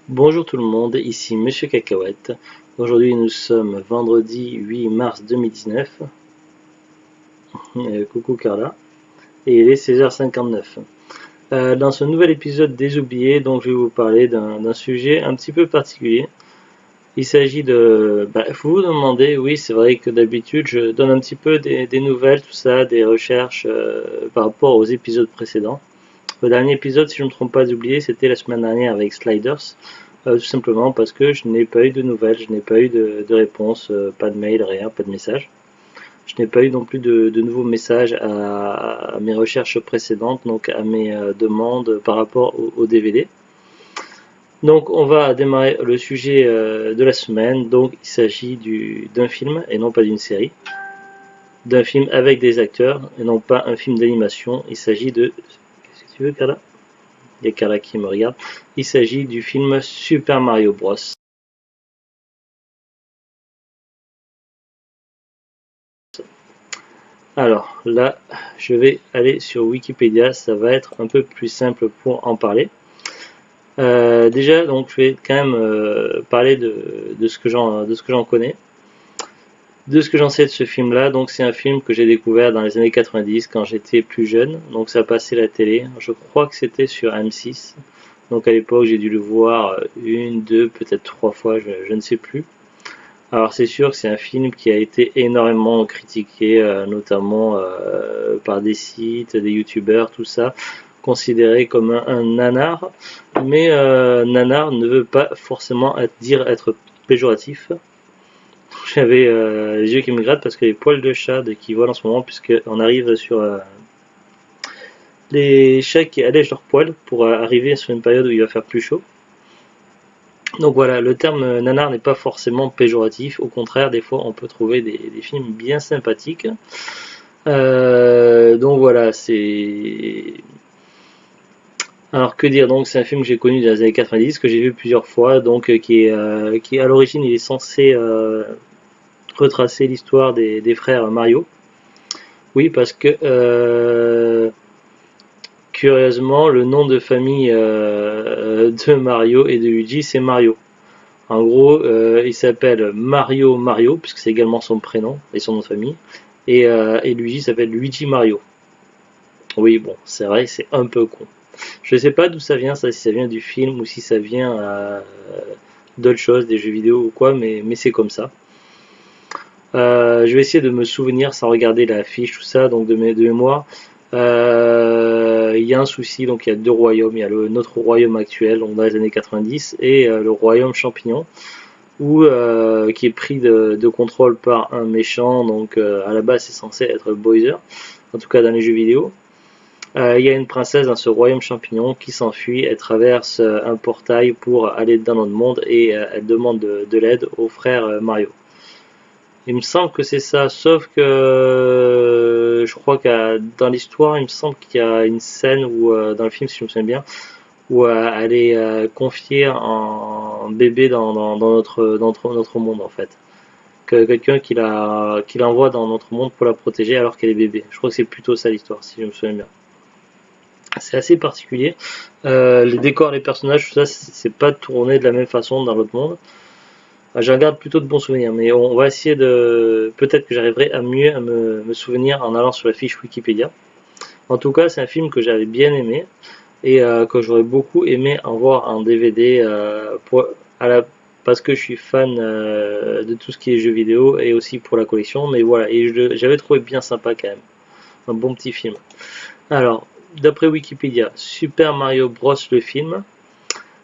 Bonjour tout le monde, ici Monsieur Cacahuète. Aujourd'hui nous sommes vendredi 8 mars 2019. Coucou Carla. Et il est 16h59. Dans ce nouvel épisode des oubliés, donc je vais vous parler d'un sujet un petit peu particulier. Il s'agit de... vous vous demandez, oui c'est vrai que d'habitude je donne un petit peu des nouvelles, tout ça, des recherches par rapport aux épisodes précédents. Le dernier épisode, si je ne me trompe pas d'oublier, c'était la semaine dernière avec Sliders. Tout simplement parce que je n'ai pas eu de nouvelles, je n'ai pas eu de réponse, pas de mail, rien, pas de message. Je n'ai pas eu non plus de nouveaux messages à mes recherches précédentes, donc à mes demandes par rapport au DVD. Donc on va démarrer le sujet de la semaine. Donc il s'agit d'un film et non pas d'une série. D'un film avec des acteurs et non pas un film d'animation. Il s'agit de... Qu'est-ce que tu veux, Carla? Il y a Carla qui me regarde. Il s'agit du film Super Mario Bros. Alors là, je vais aller sur Wikipédia, ça va être un peu plus simple pour en parler. Déjà, donc je vais quand même parler de ce que j'en connais, de ce que j'en sais de ce film-là. Donc c'est un film que j'ai découvert dans les années 90 quand j'étais plus jeune. Donc ça passait la télé. Je crois que c'était sur M6. Donc à l'époque, j'ai dû le voir une, deux, peut-être trois fois, je ne sais plus. Alors c'est sûr que c'est un film qui a été énormément critiqué, notamment par des sites, des youtubeurs, tout ça, considéré comme un nanar. Mais nanar ne veut pas forcément dire être péjoratif. J'avais les yeux qui me grattent parce que les poils de chat qui volent en ce moment, puisqu'on arrive sur les chats qui allègent leurs poils pour arriver sur une période où il va faire plus chaud. Donc voilà, le terme nanar n'est pas forcément péjoratif, au contraire, des fois on peut trouver des films bien sympathiques. Donc voilà, c'est... Alors que dire, donc c'est un film que j'ai connu dans les années 90, que j'ai vu plusieurs fois, donc qui à l'origine il est censé retracer l'histoire des frères Mario. Oui, parce que curieusement, le nom de famille de Mario et de Luigi, c'est Mario. En gros, il s'appelle Mario Mario, puisque c'est également son prénom et son nom de famille. Et Luigi s'appelle Luigi Mario. Oui, bon, c'est vrai, c'est un peu con. Je sais pas d'où ça vient, ça, si ça vient du film ou si ça vient d'autres choses, des jeux vidéo ou quoi, mais c'est comme ça. Je vais essayer de me souvenir sans regarder la fiche, tout ça, donc de mémoire. Il y a un souci, donc il y a deux royaumes. Il y a notre royaume actuel, donc dans les années 90, et le royaume champignon, qui est pris de contrôle par un méchant. Donc à la base, c'est censé être Bowser, en tout cas dans les jeux vidéo. Il y a une princesse dans ce royaume champignon qui s'enfuit. Elle traverse un portail pour aller dans notre monde et elle demande de l'aide au frère Mario. Il me semble que c'est ça, sauf que je crois que dans l'histoire, il me semble qu'il y a une scène où, dans le film, si je me souviens bien, où elle est confiée en bébé dans notre monde en fait. Que quelqu'un qui l'envoie dans notre monde pour la protéger alors qu'elle est bébé. Je crois que c'est plutôt ça l'histoire, si je me souviens bien. C'est assez particulier. Les décors, les personnages, tout ça, c'est pas tourné de la même façon dans l'autre monde. J'en garde plutôt de bons souvenirs, mais on va essayer de... Peut-être que j'arriverai à mieux me souvenir en allant sur la fiche Wikipédia. En tout cas, c'est un film que j'avais bien aimé et que j'aurais beaucoup aimé en voir en DVD parce que je suis fan de tout ce qui est jeux vidéo et aussi pour la collection. Mais voilà, et j'avais trouvé bien sympa quand même. Un bon petit film. Alors, d'après Wikipédia, Super Mario Bros. Le film,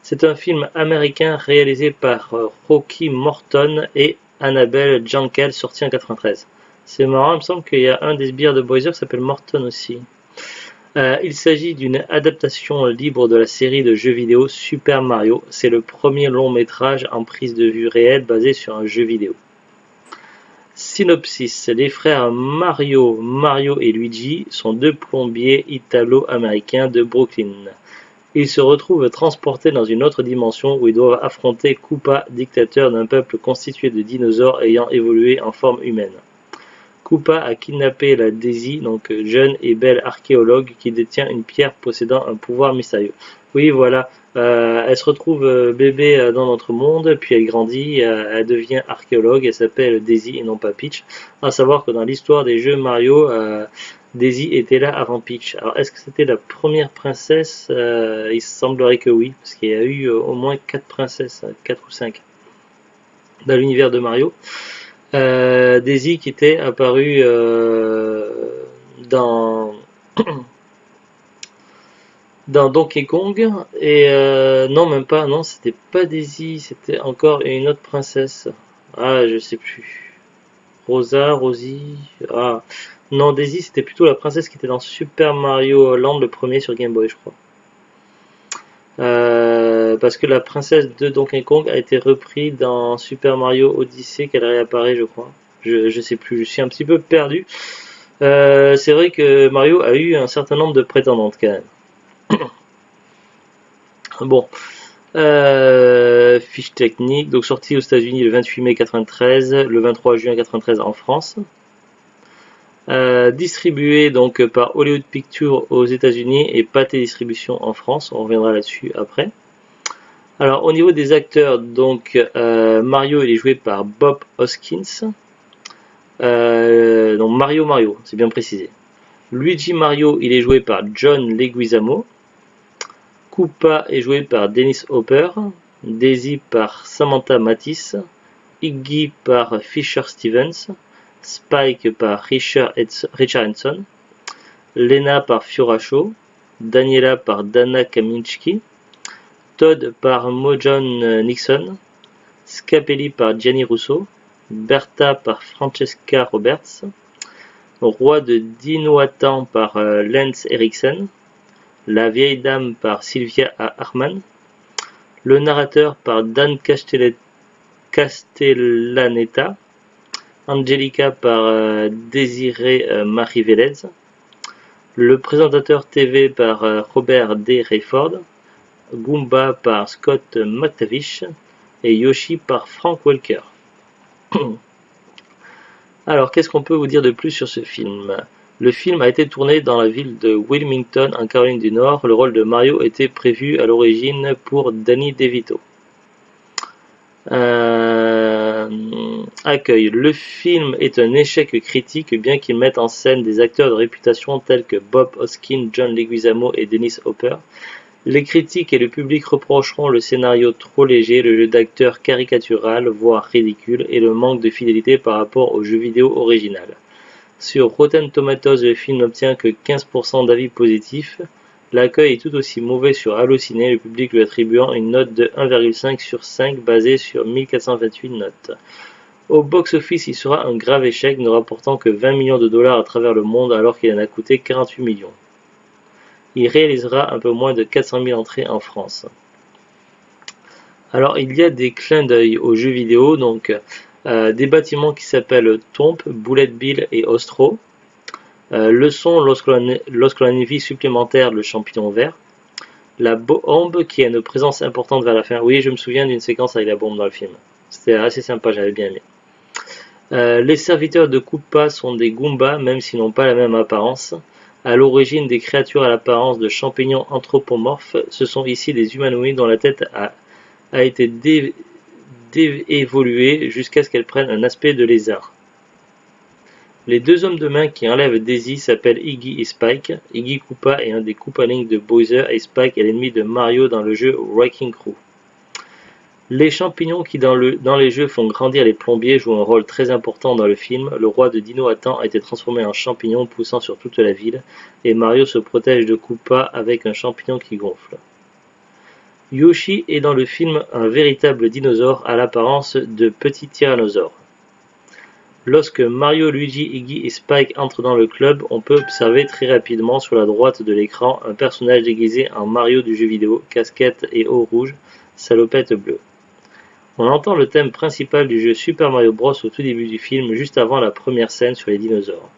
c'est un film américain réalisé par Rocky Morton et Annabelle Jankel, sorti en 93. C'est marrant, il me semble qu'il y a un des sbires de Bowser qui s'appelle Morton aussi. Il s'agit d'une adaptation libre de la série de jeux vidéo Super Mario. C'est le premier long métrage en prise de vue réelle basé sur un jeu vidéo. Synopsis: les frères Mario et Luigi sont deux plombiers italo-américains de Brooklyn. Ils se retrouvent transportés dans une autre dimension où ils doivent affronter Koopa, dictateur d'un peuple constitué de dinosaures ayant évolué en forme humaine. Koopa a kidnappé la Daisy, donc jeune et belle archéologue qui détient une pierre possédant un pouvoir mystérieux. Oui, voilà, Elle se retrouve bébé dans notre monde, puis elle grandit, elle devient archéologue, elle s'appelle Daisy et non pas Peach. À savoir que dans l'histoire des jeux Mario, Daisy était là avant Peach. Alors est-ce que c'était la première princesse? Il semblerait que oui, parce qu'il y a eu au moins 4 princesses, 4 ou 5 dans l'univers de Mario. Daisy qui était apparue dans dans Donkey Kong et non même pas, non c'était pas Daisy, c'était encore une autre princesse. Ah je sais plus. Rosa, Rosie, ah non Daisy c'était plutôt la princesse qui était dans Super Mario Land le premier sur Game Boy je crois. Parce que la princesse de Donkey Kong a été reprise dans Super Mario Odyssey qu'elle réapparaît je crois. Je sais plus, je suis un petit peu perdu. C'est vrai que Mario a eu un certain nombre de prétendantes quand même. Bon, fiche technique, donc sorti aux États-Unis le 28 mai 93, le 23 juin 93 en France. Distribué donc par Hollywood Pictures aux États-Unis et Pathé Distribution en France. On reviendra là-dessus après. Alors au niveau des acteurs, donc Mario il est joué par Bob Hoskins. Donc Mario, c'est bien précisé. Luigi Mario il est joué par John Leguizamo. Koopa est joué par Dennis Hopper, Daisy par Samantha Mathis, Iggy par Fisher Stevens, Spike par Richard Hanson, Lena par Fiora Shaw, Daniela par Dana Kaminski, Todd par Mojon Nixon, Scapelli par Gianni Russo, Bertha par Francesca Roberts, Roi de Dinoatan par Lance Eriksen, La vieille dame par Sylvia Harman, le narrateur par Dan Castellaneta, Angelica par Désiré Marie Vélez, le présentateur TV par Robert D. Rayford, Goomba par Scott McTavish et Yoshi par Frank Welker. Alors, qu'est-ce qu'on peut vous dire de plus sur ce film? Le film a été tourné dans la ville de Wilmington, en Caroline du Nord. Le rôle de Mario était prévu à l'origine pour Danny DeVito. Accueil. Le film est un échec critique, bien qu'il mette en scène des acteurs de réputation tels que Bob Hoskins, John Leguizamo et Dennis Hopper. Les critiques et le public reprocheront le scénario trop léger, le jeu d'acteur caricatural, voire ridicule, et le manque de fidélité par rapport au jeu vidéo original. Sur Rotten Tomatoes, le film n'obtient que 15% d'avis positifs. L'accueil est tout aussi mauvais sur Allociné, le public lui attribuant une note de 1,5 sur 5 basée sur 1428 notes. Au box-office, il sera un grave échec, ne rapportant que 20 millions de dollars à travers le monde alors qu'il en a coûté 48 millions. Il réalisera un peu moins de 400 000 entrées en France. Alors il y a des clins d'œil aux jeux vidéo, donc des bâtiments qui s'appellent Tomb, Bullet Bill et Ostro. Le son lorsque l'on a une vie supplémentaire, le champignon vert. La bombe qui a une présence importante vers la fin. Oui, je me souviens d'une séquence avec la bombe dans le film. C'était assez sympa, j'avais bien aimé. Les serviteurs de Koopa sont des Goombas, même s'ils n'ont pas la même apparence. À l'origine des créatures à l'apparence de champignons anthropomorphes, ce sont ici des humanoïdes dont la tête a été évoluée jusqu'à ce qu'elle prenne un aspect de lézard. Les deux hommes de main qui enlèvent Daisy s'appellent Iggy et Spike. Iggy Koopa est un des Koopalings de Bowser et Spike est l'ennemi de Mario dans le jeu Wrecking Crew. Les champignons qui dans les jeux font grandir les plombiers jouent un rôle très important dans le film. Le roi de Dinoatan a été transformé en champignon poussant sur toute la ville et Mario se protège de Koopa avec un champignon qui gonfle. Yoshi est dans le film un véritable dinosaure à l'apparence de petit tyrannosaure. Lorsque Mario, Luigi, Iggy et Spike entrent dans le club, on peut observer très rapidement sur la droite de l'écran un personnage déguisé en Mario du jeu vidéo, casquette et haut rouge, salopette bleue. On entend le thème principal du jeu Super Mario Bros au tout début du film, juste avant la première scène sur les dinosaures.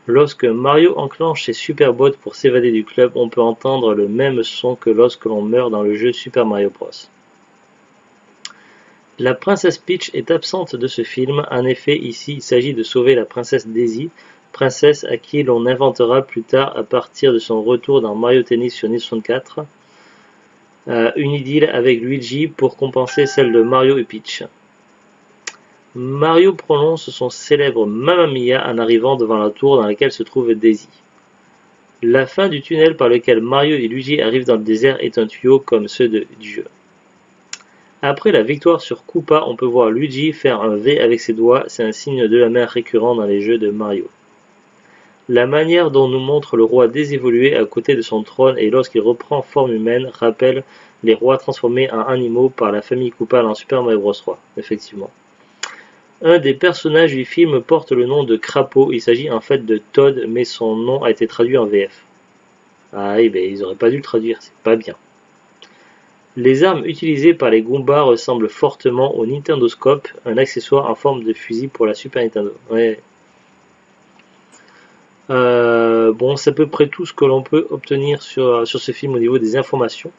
Lorsque Mario enclenche ses Super Bots pour s'évader du club, on peut entendre le même son que lorsque l'on meurt dans le jeu Super Mario Bros. La princesse Peach est absente de ce film. En effet, ici, il s'agit de sauver la princesse Daisy, princesse à qui l'on inventera plus tard à partir de son retour dans Mario Tennis sur Nintendo 64. une idylle avec Luigi pour compenser celle de Mario et Peach. Mario prononce son célèbre Mamma Mia en arrivant devant la tour dans laquelle se trouve Daisy. La fin du tunnel par lequel Mario et Luigi arrivent dans le désert est un tuyau comme ceux du jeu. Après la victoire sur Koopa, on peut voir Luigi faire un V avec ses doigts, c'est un signe de la main récurrent dans les jeux de Mario. La manière dont nous montre le roi désévolué à côté de son trône et lorsqu'il reprend forme humaine rappelle les rois transformés en animaux par la famille Koopa dans Super Mario Bros 3, effectivement. Un des personnages du film porte le nom de Crapaud, il s'agit en fait de Todd, mais son nom a été traduit en VF. Ah oui, ben ils auraient pas dû le traduire, c'est pas bien. Les armes utilisées par les Goombas ressemblent fortement au Nintendo Scope, un accessoire en forme de fusil pour la Super Nintendo. Ouais. Bon, c'est à peu près tout ce que l'on peut obtenir sur ce film au niveau des informations.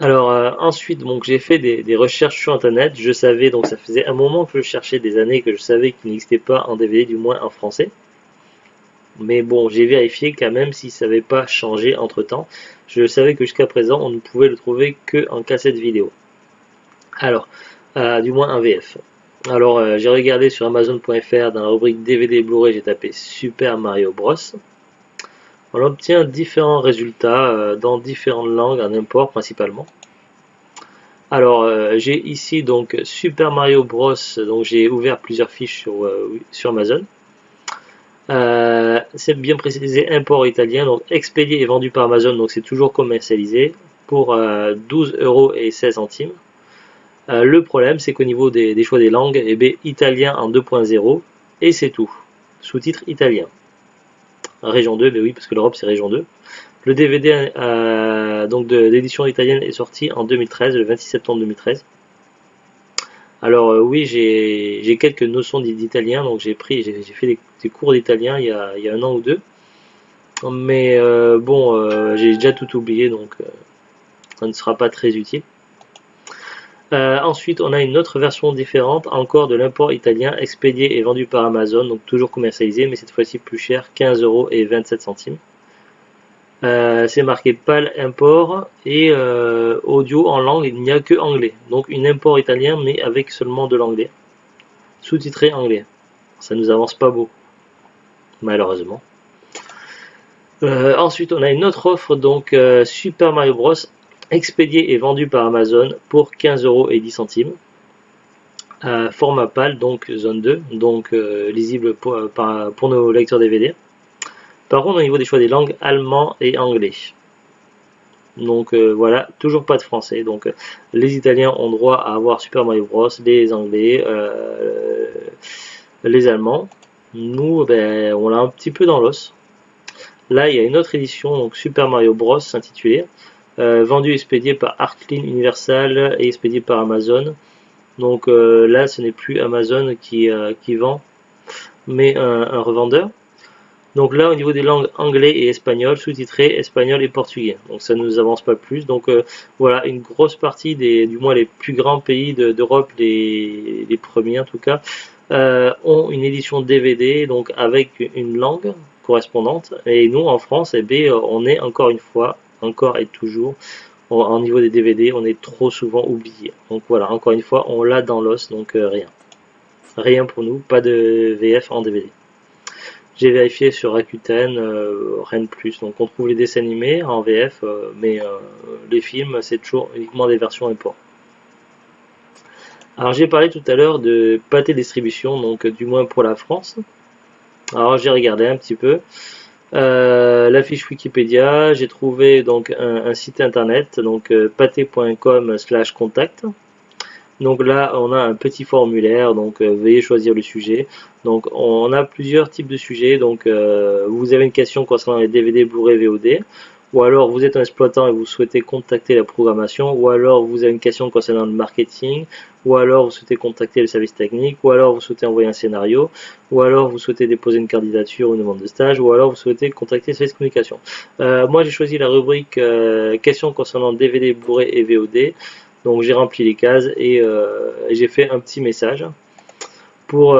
Alors ensuite, donc j'ai fait des recherches sur internet. Je savais, donc ça faisait un moment que je cherchais, des années que je savais qu'il n'existait pas en DVD, du moins en français. Mais bon, j'ai vérifié quand même si ça n'avait pas changé entre temps. Je savais que jusqu'à présent, on ne pouvait le trouver que en cassette vidéo. Alors, du moins en VF. Alors, j'ai regardé sur Amazon.fr dans la rubrique DVD Blu-ray, j'ai tapé Super Mario Bros. On obtient différents résultats dans différentes langues en import principalement. Alors, j'ai ici donc Super Mario Bros. Donc j'ai ouvert plusieurs fiches sur Amazon. C'est bien précisé import italien, donc expédié et vendu par Amazon, donc c'est toujours commercialisé pour 12,16 €. Le problème, c'est qu'au niveau des choix des langues, eh bien, italien en 2.0 et c'est tout. Sous-titre italien. Région 2, ben oui, parce que l'Europe c'est région 2. Le DVD donc de l'édition italienne est sorti en 2013, le 26 septembre 2013. Alors oui, j'ai quelques notions d'italien, donc j'ai fait des cours d'italien il y a un an ou deux. Mais bon, j'ai déjà tout oublié, donc ça ne sera pas très utile. Ensuite, on a une autre version différente, encore de l'import italien, expédié et vendu par Amazon, donc toujours commercialisé, mais cette fois-ci plus cher, 15,27 €. C'est marqué PAL import et audio en langue, il n'y a que anglais. Donc une import italien, mais avec seulement de l'anglais. Sous-titré anglais. Ça nous avance pas beau, malheureusement. Ensuite, on a une autre offre, donc Super Mario Bros. Expédié et vendu par Amazon pour 15,10 €. Format PAL, donc zone 2, donc lisible pour nos lecteurs DVD. Par contre, au niveau des choix des langues, allemand et anglais. Donc voilà, toujours pas de français. Donc les Italiens ont droit à avoir Super Mario Bros, les Anglais, les Allemands. Nous, ben, on l'a un petit peu dans l'os. Là, il y a une autre édition, donc Super Mario Bros, intitulée, vendu et expédié par Artline Universal et expédié par Amazon. Donc là, ce n'est plus Amazon qui vend, mais un revendeur. Donc là, au niveau des langues anglais et espagnol, sous-titré espagnol et portugais. Donc ça ne nous avance pas plus. Donc voilà, une grosse partie du moins les plus grands pays d'Europe, les premiers en tout cas, ont une édition DVD, donc avec une langue correspondante. Et nous, en France, eh bien, on est encore une fois, encore et toujours, au niveau des DVD, on est trop souvent oublié. Donc voilà, encore une fois, on l'a dans l'os, donc rien. Rien pour nous, pas de VF en DVD. J'ai vérifié sur Rakuten, rien de plus. Donc on trouve les dessins animés en VF, mais les films, c'est toujours uniquement des versions import. Alors j'ai parlé tout à l'heure de Pathé Distribution, donc du moins pour la France. Alors j'ai regardé un petit peu. La fiche Wikipédia, j'ai trouvé donc un site internet, donc pathé.com/contact. Donc là, on a un petit formulaire, donc veuillez choisir le sujet. Donc on a plusieurs types de sujets. Donc vous avez une question concernant les DVD, Blu-ray, VOD, ou alors vous êtes un exploitant et vous souhaitez contacter la programmation, ou alors vous avez une question concernant le marketing, ou alors vous souhaitez contacter le service technique, ou alors vous souhaitez envoyer un scénario, ou alors vous souhaitez déposer une candidature ou une demande de stage, ou alors vous souhaitez contacter le service communication. Moi j'ai choisi la rubrique questions concernant DVD, Blu-ray et VOD. Donc j'ai rempli les cases et j'ai fait un petit message pour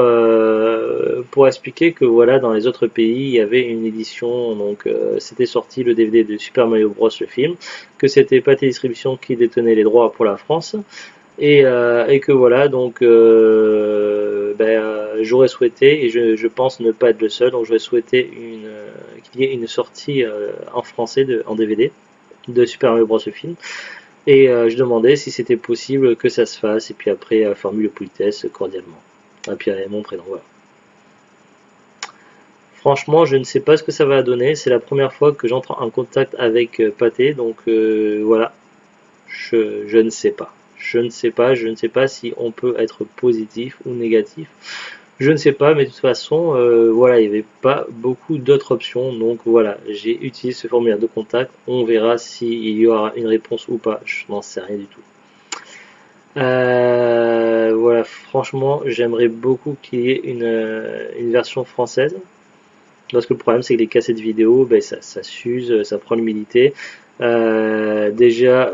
pour expliquer que voilà, dans les autres pays, il y avait une édition, donc c'était sorti le DVD de Super Mario Bros. Le film, que c'était Pathé Distribution qui détenait les droits pour la France, et que voilà, donc j'aurais souhaité, et je pense ne pas être le seul, donc j'aurais souhaité qu'il y ait une sortie en français en DVD de Super Mario Bros. Le film. Et je demandais si c'était possible que ça se fasse, et puis après, formule de politesse cordialement. Et puis mon prénom, voilà. Franchement, je ne sais pas ce que ça va donner. C'est la première fois que j'entre en contact avec Pathé, donc voilà. Je ne sais pas. Je ne sais pas. Je ne sais pas si on peut être positif ou négatif. Je ne sais pas, mais de toute façon, voilà, il n'y avait pas beaucoup d'autres options. Donc voilà, j'ai utilisé ce formulaire de contact. On verra s'il y aura une réponse ou pas. Je n'en sais rien du tout. Voilà, franchement, j'aimerais beaucoup qu'il y ait une version française. Parce que le problème, c'est que les cassettes vidéo, ben, ça s'use, ça prend l'humidité. Déjà,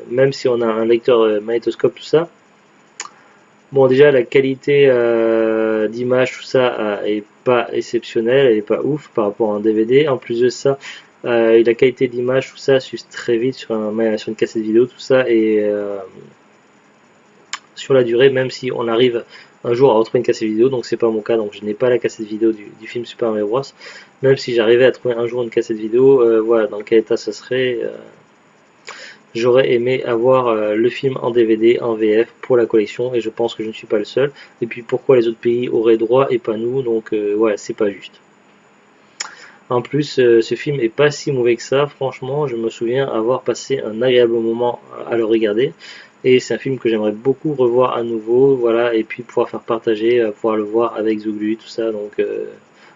même si on a un lecteur magnétoscope, tout ça, bon, déjà, la qualité d'image, tout ça, est pas exceptionnelle, elle est pas ouf par rapport à un DVD. En plus de ça, la qualité d'image, tout ça, s'use très vite sur une cassette vidéo, tout ça, et sur la durée, même si on arrive un jour à retrouver une cassette vidéo, donc c'est pas mon cas, donc je n'ai pas la cassette vidéo du film Super Mario Bros. Même si j'arrivais à trouver un jour une cassette vidéo, voilà, dans quel état ça serait. J'aurais aimé avoir le film en DVD, en VF pour la collection, et je pense que je ne suis pas le seul. Et puis pourquoi les autres pays auraient droit et pas nous, donc voilà, c'est pas juste. En plus, ce film est pas si mauvais que ça, franchement, je me souviens avoir passé un agréable moment à le regarder. Et c'est un film que j'aimerais beaucoup revoir à nouveau, voilà, et puis pouvoir faire partager, pouvoir le voir avec Zouglu, tout ça, donc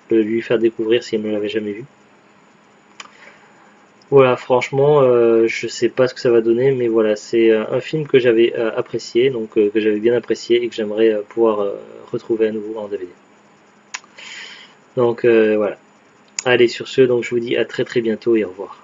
lui faire découvrir s'il ne l'avait jamais vu. Voilà, franchement, je sais pas ce que ça va donner, mais voilà, c'est un film que j'avais apprécié, donc que j'avais bien apprécié et que j'aimerais pouvoir retrouver à nouveau en DVD. Donc voilà. Allez, sur ce, donc je vous dis à très très bientôt et au revoir.